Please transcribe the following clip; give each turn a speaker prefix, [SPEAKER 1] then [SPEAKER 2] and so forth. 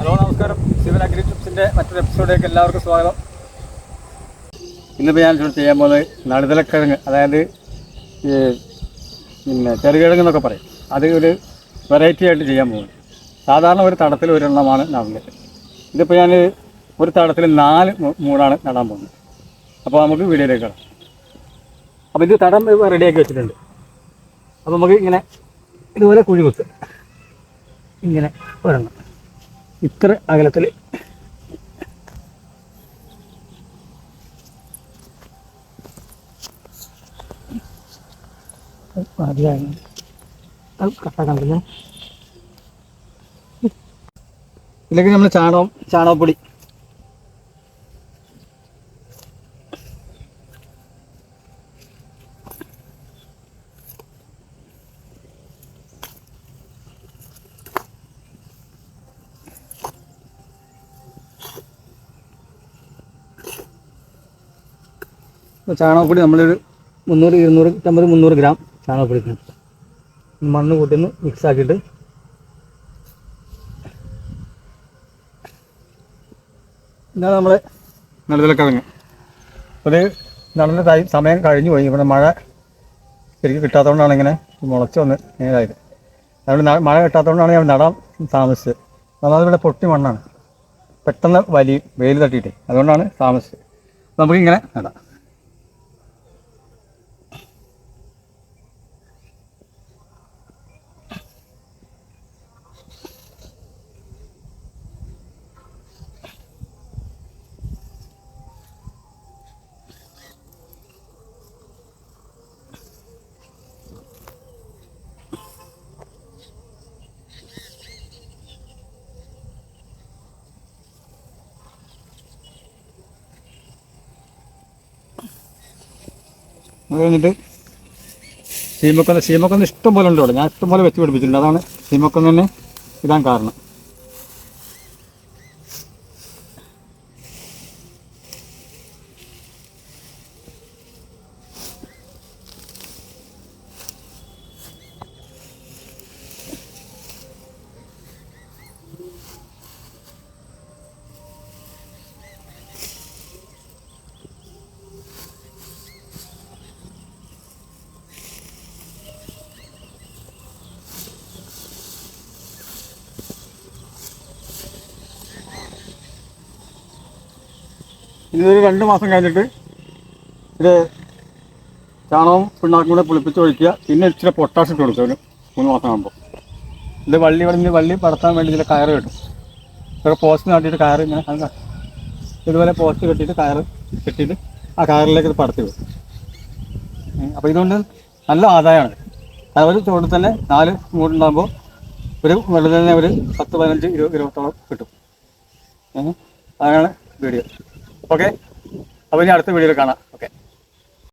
[SPEAKER 1] Hello നമസ്കാരം. Civil agri ടിപ്സിൻ്റെ മറ്റൊരു എപ്പിസോഡിലേക്ക് എല്ലാവർക്കും സ്വാഗതം. ഇന്നിപ്പോൾ ഞാൻ ചെയ്യാൻ പോകുന്നത് നടുതലക്കിഴങ്ങ്, അതായത് ഈ ചെറുകിഴങ്ങ് എന്നൊക്കെ പറയും. അത് ഒരു വെറൈറ്റി ആയിട്ട് ചെയ്യാൻ പോകുന്നത്. സാധാരണ ഒരു തടത്തിൽ ഒരെണ്ണമാണ് നടുന്നത്. ഇതിപ്പോൾ ഞാൻ ഒരു തടത്തിൽ 4 മൂടാണ് നടാൻ പോകുന്നത്. അപ്പോൾ നമുക്ക് വീഡിയോയിലേക്ക് കാണാം. അപ്പോൾ ഇത് തടം റെഡിയാക്കി വെച്ചിട്ടുണ്ട്. അപ്പോൾ നമുക്ക് ഇങ്ങനെ ഇതുപോലെ കുഴി വെക്കുക. ഇങ്ങനെ ഒരെണ്ണം ഇത്ര അകലത്തിൽ കട്ടാക്കാൻ. ഇതിലേക്ക് നമ്മൾ ചാണകപ്പൊടി, ചാണകപ്പൊടി നമ്മളൊരു 300 ഗ്രാം ചാണകപ്പൊടി മണ്ണ് കൂട്ടിന്ന് മിക്സ് ആക്കിയിട്ട് ഇതാണ് നമ്മൾ നടുതലക്കിഴങ്ങ്. അപ്പോൾ ഇത് നടന്ന സമയം കഴിഞ്ഞു പോയി. ഇവിടെ മഴ ശരിക്കും കിട്ടാത്തതുകൊണ്ടാണ് ഇങ്ങനെ മുളച്ച് വന്ന് നേരായത്. അതുകൊണ്ട് മഴ കിട്ടാത്തതുകൊണ്ടാണ് ഞാൻ നടാൻ താമസിച്ചത്. ഒന്നാമത് ഇവിടെ പൊട്ടി മണ്ണാണ്, പെട്ടെന്ന് വലിയും വെയിൽ തട്ടിയിട്ട്, അതുകൊണ്ടാണ് താമസിച്ചത്. നമുക്കിങ്ങനെ നടാം. അത് കഴിഞ്ഞിട്ട് ശീമക്കൊന്ന് ഇഷ്ടം പോലെ ഉണ്ട് ഇവിടെ. ഞാൻ ഇഷ്ടം പോലെ വെച്ച് പിടിപ്പിച്ചിട്ടുണ്ട്. അതാണ് ശീമക്കൊന്ന് തന്നെ ഇടാൻ കാരണം. ഇതൊരു 2 മാസം കഴിഞ്ഞിട്ട് ഇത് ചാണകവും പിണ്ണാക്കും കൂടെ പുളിപ്പിച്ച് ഒഴിക്കുക. പിന്നെ ഇച്ചിരി പൊട്ടാഷ് ഇട്ട് കൊടുക്കുക ഒരു 3 മാസം ആകുമ്പോൾ. ഇത് വള്ളി പടത്താൻ വേണ്ടി ഇതിൽ കയറ് കെട്ടും. ഇതൊക്കെ പോസ്റ്റ് നാട്ടിയിട്ട് കയറ് ഇങ്ങനെ ഇതുപോലെ പോസ്റ്റ് കെട്ടിയിട്ട് കയറ് കെട്ടിയിട്ട് ആ കയറിലേക്ക് ഇത് പടത്തി വിടും. അപ്പോൾ ഇതുകൊണ്ട് നല്ല ആദായമാണ്. ഒരു ചുവട്ടിൽ തന്നെ 4 മൂടുണ്ടാകുമ്പോൾ ഒരു വെള്ളം തന്നെ ഒരു 10, 15, 20 കിട്ടും. അതാണ് വീഡിയോ. ഓക്കെ, അപ്പോൾ ഇനി അടുത്ത വീഡിയോയിൽ കാണാം.